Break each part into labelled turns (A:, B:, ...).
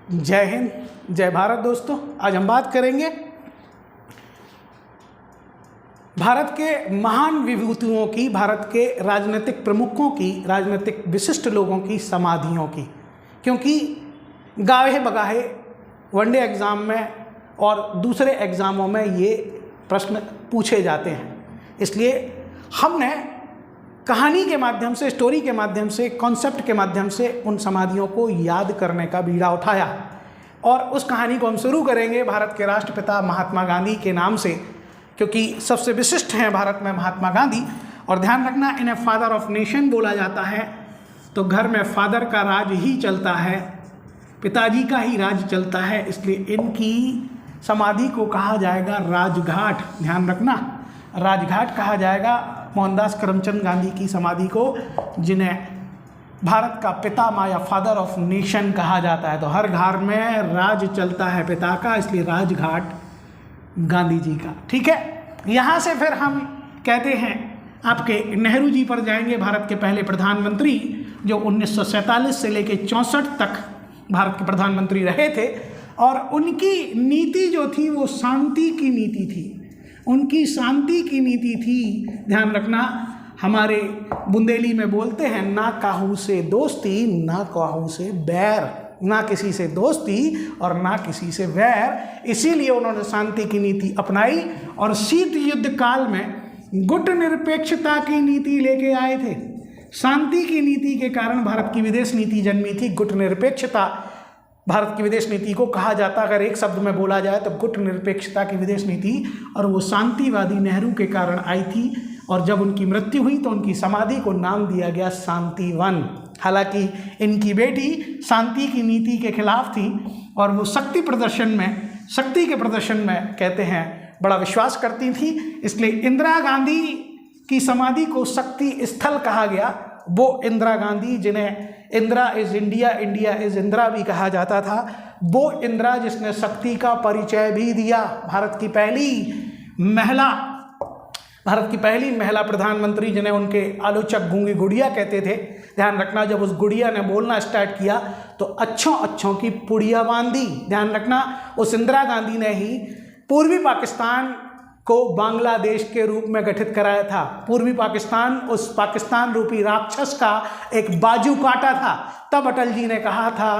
A: जय हिंद, जय भारत। दोस्तों, आज हम बात करेंगे भारत के महान विभूतियों की, भारत के राजनीतिक प्रमुखों की, राजनीतिक विशिष्ट लोगों की समाधियों की। क्योंकि गाहे बगाहे वनडे एग्ज़ाम में और दूसरे एग्ज़ामों में ये प्रश्न पूछे जाते हैं, इसलिए हमने कहानी के माध्यम से, स्टोरी के माध्यम से, कॉन्सेप्ट के माध्यम से उन समाधियों को याद करने का बीड़ा उठाया। और उस कहानी को हम शुरू करेंगे भारत के राष्ट्रपिता महात्मा गांधी के नाम से, क्योंकि सबसे विशिष्ट हैं भारत में महात्मा गांधी। और ध्यान रखना, इन्हें फादर ऑफ नेशन बोला जाता है। तो घर में फादर का राज ही चलता है, पिताजी का ही राज चलता है, इसलिए इनकी समाधि को कहा जाएगा राजघाट। ध्यान रखना, राजघाट कहा जाएगा मोहनदास करमचंद गांधी की समाधि को, जिन्हें भारत का पितामह या फादर ऑफ नेशन कहा जाता है। तो हर घर में राज चलता है पिता का, इसलिए राजघाट गांधी जी का। ठीक है, यहाँ से फिर हम कहते हैं आपके नेहरू जी पर जाएंगे, भारत के पहले प्रधानमंत्री, जो 1947 से लेकर 64 तक भारत के प्रधानमंत्री रहे थे। और उनकी नीति जो थी वो शांति की नीति थी, उनकी शांति की नीति थी। ध्यान रखना, हमारे बुंदेली में बोलते हैं, ना काहू से दोस्ती ना काहू से बैर, ना किसी से दोस्ती और ना किसी से वैर। इसीलिए उन्होंने शांति की नीति अपनाई और शीत युद्ध काल में गुट निरपेक्षता की नीति लेके आए थे। शांति की नीति के कारण भारत की विदेश नीति जन्मी थी, गुट निरपेक्षता। भारत की विदेश नीति को कहा जाता, अगर एक शब्द में बोला जाए तो गुट निरपेक्षता की विदेश नीति, और वो शांतिवादी नेहरू के कारण आई थी। और जब उनकी मृत्यु हुई तो उनकी समाधि को नाम दिया गया शांतिवन। हालांकि इनकी बेटी शांति की नीति के खिलाफ थी और वो शक्ति के प्रदर्शन में कहते हैं बड़ा विश्वास करती थी, इसलिए इंदिरा गांधी की समाधि को शक्ति स्थल कहा गया। वो इंदिरा गांधी, जिन्हें Indira is India, India is Indira भी कहा जाता था, वो इंदिरा जिसने शक्ति का परिचय भी दिया। भारत की पहली महिला प्रधानमंत्री, जिन्हें उनके आलोचक गूंगी गुड़िया कहते थे। ध्यान रखना, जब उस गुड़िया ने बोलना स्टार्ट किया तो अच्छों की पुड़िया बांधी। ध्यान रखना, उस इंदिरा गांधी ने ही पूर्वी पाकिस्तान को बांग्लादेश के रूप में गठित कराया था। पूर्वी पाकिस्तान, उस पाकिस्तान रूपी राक्षस का एक बाजू काटा था। तब अटल जी ने कहा था,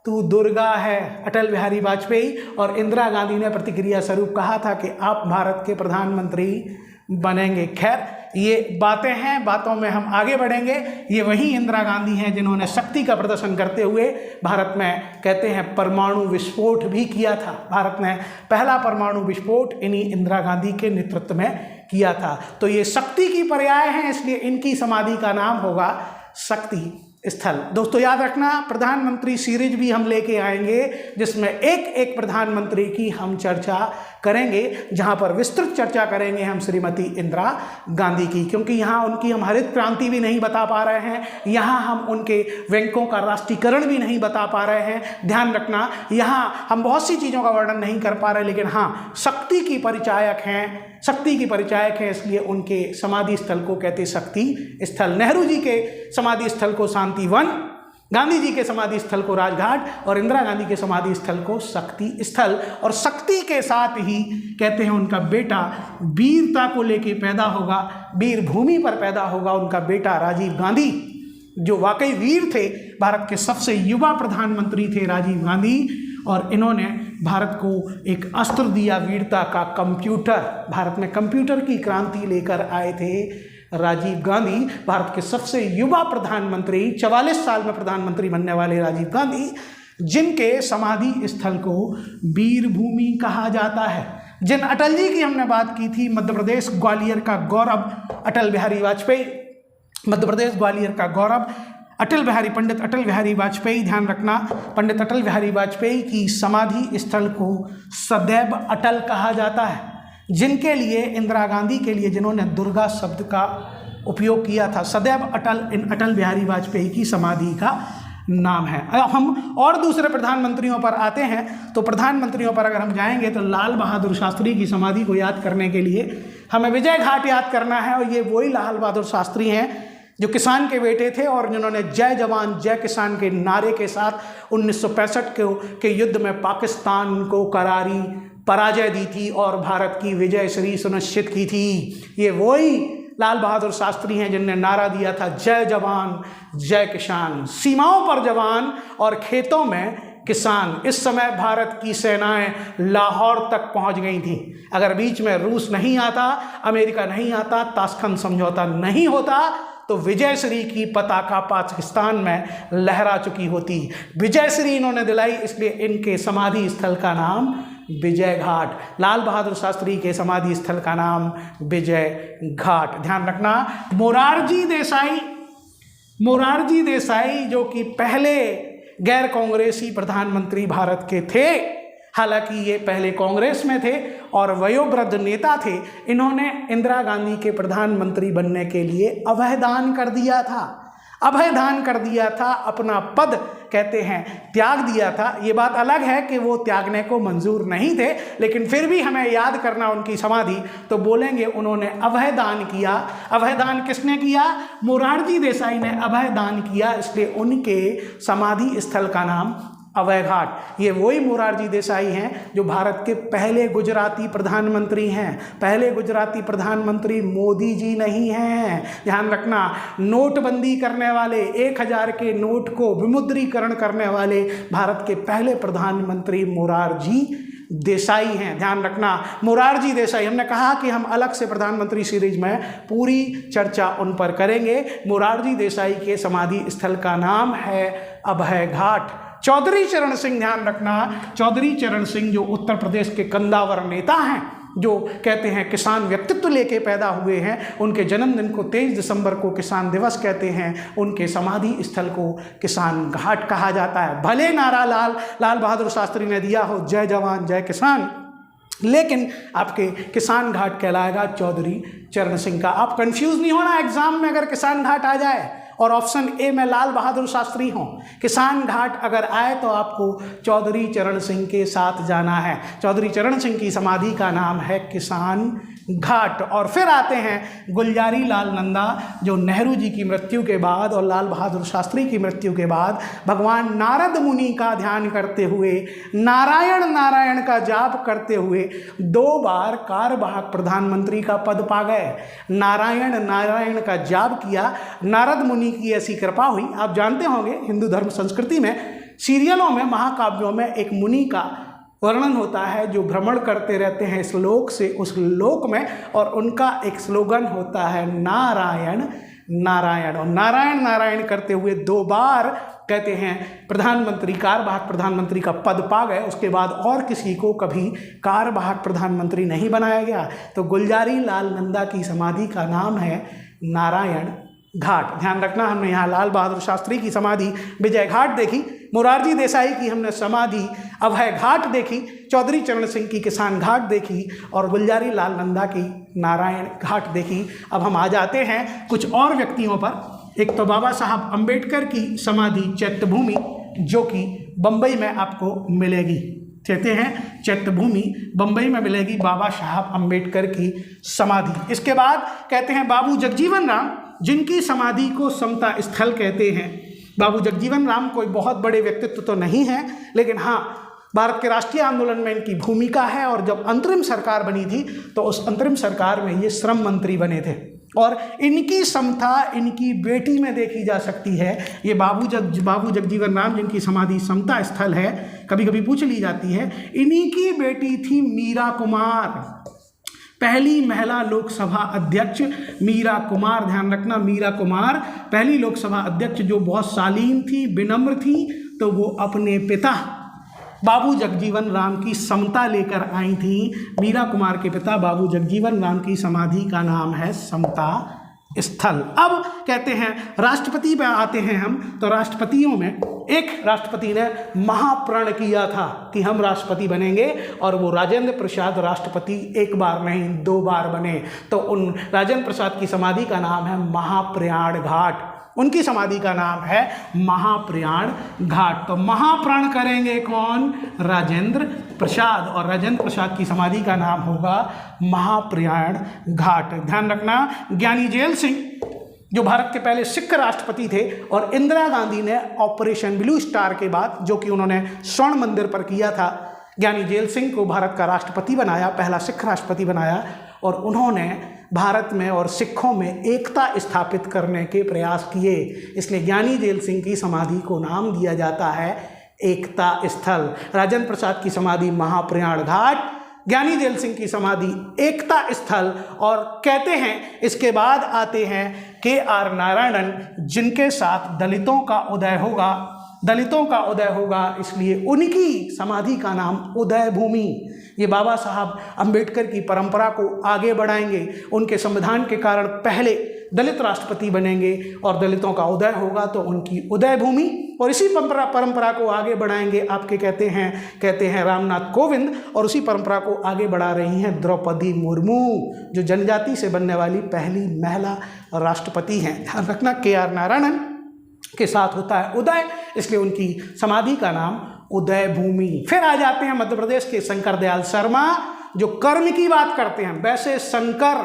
A: तू दुर्गा है, अटल बिहारी वाजपेयी। और इंदिरा गांधी ने प्रतिक्रिया स्वरूप कहा था कि आप भारत के प्रधानमंत्री बनेंगे। खैर, ये बातें हैं, बातों में हम आगे बढ़ेंगे। ये वही इंदिरा गांधी हैं जिन्होंने शक्ति का प्रदर्शन करते हुए भारत में, कहते हैं, परमाणु विस्फोट भी किया था। भारत ने पहला परमाणु विस्फोट इन्हीं इंदिरा गांधी के नेतृत्व में किया था। तो ये शक्ति की पर्याय हैं, इसलिए इनकी समाधि का नाम होगा शक्ति स्थल। दोस्तों, याद रखना, प्रधानमंत्री सीरीज भी हम लेके आएंगे, जिसमें एक प्रधानमंत्री की हम चर्चा करेंगे, जहां पर विस्तृत चर्चा करेंगे हम श्रीमती इंदिरा गांधी की। क्योंकि यहाँ उनकी हम हरित क्रांति भी नहीं बता पा रहे हैं, यहाँ हम उनके बैंकों का राष्ट्रीयकरण भी नहीं बता पा रहे हैं। ध्यान रखना, यहाँ हम बहुत सी चीज़ों का वर्णन नहीं कर पा रहे, लेकिन हाँ, शक्ति की परिचायक हैं, इसलिए उनके समाधि स्थल को कहते शक्ति स्थल। नेहरू जी के समाधि स्थल को शांतिवन, गांधी जी के समाधि स्थल को राजघाट और इंदिरा गांधी के समाधि स्थल को शक्ति स्थल। और शक्ति के साथ ही कहते हैं उनका बेटा वीरता को लेके पैदा होगा, वीर भूमि पर पैदा होगा उनका बेटा राजीव गांधी, जो वाकई वीर थे। भारत के सबसे युवा प्रधानमंत्री थे राजीव गांधी, और इन्होंने भारत को एक अस्त्र दिया, वीरता का कंप्यूटर। भारत में कंप्यूटर की क्रांति लेकर आए थे राजीव गांधी, भारत के सबसे युवा प्रधानमंत्री, 44 साल में प्रधानमंत्री बनने वाले राजीव गांधी, जिनके समाधि स्थल को वीर भूमि कहा जाता है। जिन अटल जी की हमने बात की थी, मध्य प्रदेश ग्वालियर का गौरव अटल बिहारी वाजपेयी, मध्य प्रदेश ग्वालियर का गौरव पंडित अटल बिहारी वाजपेयी। ध्यान रखना, पंडित अटल बिहारी वाजपेयी की समाधि स्थल को सदैव अटल कहा जाता है, जिनके लिए, इंदिरा गांधी के लिए, जिन्होंने दुर्गा शब्द का उपयोग किया था। सदैव अटल इन अटल बिहारी वाजपेयी की समाधि का नाम है। हम और दूसरे प्रधानमंत्रियों पर आते हैं, तो प्रधानमंत्रियों पर अगर हम जाएंगे तो लाल बहादुर शास्त्री की समाधि को याद करने के लिए हमें विजय घाट याद करना है। और ये वही लाल बहादुर शास्त्री हैं जो किसान के बेटे थे और जिन्होंने जय जवान जय किसान के नारे के साथ 1965 के युद्ध में पाकिस्तान को करारी पराजय दी थी और भारत की विजय श्री सुनिश्चित की थी। ये वही लाल बहादुर शास्त्री हैं जिनने नारा दिया था, जय जवान जय किसान, सीमाओं पर जवान और खेतों में किसान। इस समय भारत की सेनाएं लाहौर तक पहुंच गई थीं। अगर बीच में रूस नहीं आता, अमेरिका नहीं आता, ताशकंद समझौता नहीं होता, तो विजयश्री की पताका पाकिस्तान में लहरा चुकी होती। विजयश्री इन्होंने दिलाई, इसलिए इनके समाधि स्थल का नाम विजय घाट। लाल बहादुर शास्त्री के समाधि स्थल का नाम विजय घाट। ध्यान रखना, मोरारजी देसाई जो कि पहले गैर कांग्रेसी प्रधानमंत्री भारत के थे, हालांकि ये पहले कांग्रेस में थे और वयोवृद्ध नेता थे, इन्होंने इंदिरा गांधी के प्रधानमंत्री बनने के लिए अभयदान कर दिया था, अपना पद कहते हैं त्याग दिया था। ये बात अलग है कि वो त्यागने को मंजूर नहीं थे, लेकिन फिर भी हमें याद करना उनकी समाधि, तो बोलेंगे उन्होंने अभयदान किया। अभयदान किसने किया? मोरारजी देसाई ने अभयदान किया, इसलिए उनके समाधि स्थल का नाम अभय घाट। ये वही मोरारजी देसाई हैं जो भारत के पहले गुजराती प्रधानमंत्री हैं। पहले गुजराती प्रधानमंत्री मोदी जी नहीं हैं। ध्यान रखना, नोटबंदी करने वाले, 1000 के नोट को विमुद्रीकरण करने वाले भारत के पहले प्रधानमंत्री मोरारजी देसाई हैं। ध्यान रखना, मोरारजी देसाई। हमने कहा कि हम अलग से प्रधानमंत्री सीरीज में पूरी चर्चा उन पर करेंगे। मोरारजी देसाई के समाधि स्थल का नाम है अभय घाट। चौधरी चरण सिंह, ध्यान रखना, चौधरी चरण सिंह जो उत्तर प्रदेश के कंदावर नेता हैं, जो कहते हैं किसान व्यक्तित्व लेके पैदा हुए हैं, उनके जन्मदिन को 23 दिसंबर को किसान दिवस कहते हैं। उनके समाधि स्थल को किसान घाट कहा जाता है। भले नारा लाल बहादुर शास्त्री ने दिया हो, जय जवान जय किसान, लेकिन आपके किसान घाट कहलाएगा चौधरी चरण सिंह का। आप कंफ्यूज नहीं होना एग्जाम में अगर किसान घाट आ जाए और ऑप्शन ए में लाल बहादुर शास्त्री हों। किसान घाट अगर आए तो आपको चौधरी चरण सिंह के साथ जाना है। चौधरी चरण सिंह की समाधि का नाम है किसान घाट। और फिर आते हैं गुलजारी लाल नंदा, जो नेहरू जी की मृत्यु के बाद और लाल बहादुर शास्त्री की मृत्यु के बाद भगवान नारद मुनि का ध्यान करते हुए, नारायण नारायण का जाप करते हुए 2 बार कार्यवाहक प्रधानमंत्री का पद पा गए। नारायण नारायण का जाप किया, नारद मुनि की ऐसी कृपा हुई। आप जानते होंगे हिंदू धर्म संस्कृति में सीरियलों में, महाकाव्यों में एक मुनि का वर्णन होता है जो भ्रमण करते रहते हैं इस लोक से उस लोक में, और उनका एक स्लोगन होता है नारायण नारायण। और नारायण नारायण करते हुए 2 बार कहते हैं प्रधानमंत्री, कार्यवाहक प्रधानमंत्री का पद पा गए। उसके बाद और किसी को कभी कार्यवाहक प्रधानमंत्री नहीं बनाया गया। तो गुलजारी लाल नंदा की समाधि का नाम है नारायण घाट। ध्यान रखना, हमने यहाँ लाल बहादुर शास्त्री की समाधि विजय घाट देखी, मोरारजी देसाई की हमने समाधि अभय घाट देखी, चौधरी चरण सिंह की किसान घाट देखी और गुलजारी लाल नंदा की नारायण घाट देखी। अब हम आ जाते हैं कुछ और व्यक्तियों पर। एक तो बाबा साहब अम्बेडकर की समाधि चैत्यभूमि, जो कि बम्बई में आपको मिलेगी। कहते हैं चैत्यभूमि बम्बई में मिलेगी बाबा साहब अम्बेडकर की समाधि। इसके बाद कहते हैं बाबू जगजीवन राम, जिनकी समाधि को समता स्थल कहते हैं। बाबू जगजीवन राम कोई बहुत बड़े व्यक्तित्व तो नहीं है, लेकिन हाँ, भारत के राष्ट्रीय आंदोलन में इनकी भूमिका है। और जब अंतरिम सरकार बनी थी तो उस अंतरिम सरकार में ये श्रम मंत्री बने थे, और इनकी समता इनकी बेटी में देखी जा सकती है। ये बाबू जगजीवन राम, जिनकी समाधि समता स्थल है, कभी कभी पूछ ली जाती है। इन्हीं की बेटी थी मीरा कुमार, पहली महिला लोकसभा अध्यक्ष मीरा कुमार। ध्यान रखना, मीरा कुमार पहली लोकसभा अध्यक्ष जो बहुत शालीन थी, विनम्र थी। तो वो अपने पिता बाबू जगजीवन राम की समता लेकर आई थी। मीरा कुमार के पिता बाबू जगजीवन राम की समाधि का नाम है समता स्थल। अब कहते हैं राष्ट्रपति पे आते हैं हम। तो राष्ट्रपतियों में एक राष्ट्रपति ने महाप्रण किया था कि हम राष्ट्रपति बनेंगे, और वो राजेंद्र प्रसाद राष्ट्रपति 1 बार नहीं 2 बार बने। तो उन राजेंद्र प्रसाद की समाधि का नाम है महाप्रयाण घाट। उनकी समाधि का नाम है महाप्रयाण घाट। तो महाप्राण करेंगे कौन? राजेंद्र प्रसाद, और राजेंद्र प्रसाद की समाधि का नाम होगा महाप्रयाण घाट। ध्यान रखना, ज्ञानी जो भारत के पहले सिख राष्ट्रपति थे, और इंदिरा गांधी ने ऑपरेशन ब्लू स्टार के बाद, जो कि उन्होंने स्वर्ण मंदिर पर किया था, ज्ञानी जेल सिंह को भारत का राष्ट्रपति बनाया, पहला सिख राष्ट्रपति बनाया, और उन्होंने भारत में और सिखों में एकता स्थापित करने के प्रयास किए। इसलिए ज्ञानी जेल सिंह की समाधि को नाम दिया जाता है एकता स्थल। राजेंद्र प्रसाद की समाधि महाप्रयाण घाट, ज्ञानी जेल सिंह की समाधि एकता स्थल, और कहते हैं इसके बाद आते हैं KR नारायणन, जिनके साथ दलितों का उदय होगा, इसलिए उनकी समाधि का नाम उदय भूमि। ये बाबा साहब अंबेडकर की परंपरा को आगे बढ़ाएंगे, उनके संविधान के कारण पहले दलित राष्ट्रपति बनेंगे, और दलितों का उदय होगा तो उनकी उदय भूमि, और इसी परंपरा को आगे बढ़ाएंगे आपके कहते हैं रामनाथ कोविंद, और उसी परंपरा को आगे बढ़ा रही हैं द्रौपदी मुर्मू, जो जनजाति से बनने वाली पहली महिला राष्ट्रपति हैं। ध्यान रखना, KR नारायणन के साथ होता है उदय, इसलिए उनकी समाधि का नाम उदय भूमि। फिर आ जाते हैं मध्य प्रदेश के शंकर दयाल शर्मा, जो कर्म की बात करते हैं। वैसे शंकर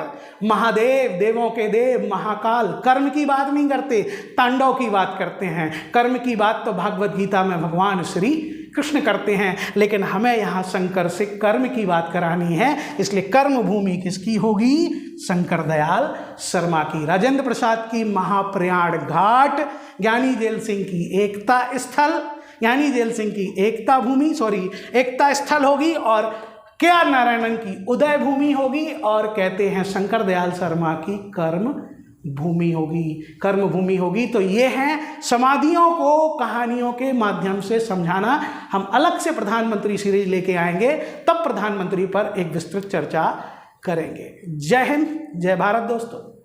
A: महादेव, देवों के देव, महाकाल, कर्म की बात नहीं करते, तांडव की बात करते हैं। कर्म की बात तो भागवत गीता में भगवान श्री कृष्ण करते हैं, लेकिन हमें यहाँ शंकर से कर्म की बात करानी है, इसलिए कर्म भूमि किसकी होगी? शंकर दयाल शर्मा की। राजेंद्र प्रसाद की महाप्रयाण घाट, ज्ञानी जेल सिंह की एकता स्थल, ज्ञानी जेल सिंह की एकता स्थल होगी, और KR नारायणन की उदय भूमि होगी, और कहते हैं शंकर दयाल शर्मा की कर्म भूमि होगी। तो ये हैं समाधियों को कहानियों के माध्यम से समझाना। हम अलग से प्रधानमंत्री सीरीज लेके आएंगे, तब प्रधानमंत्री पर एक विस्तृत चर्चा करेंगे। जय हिंद, जय भारत दोस्तों।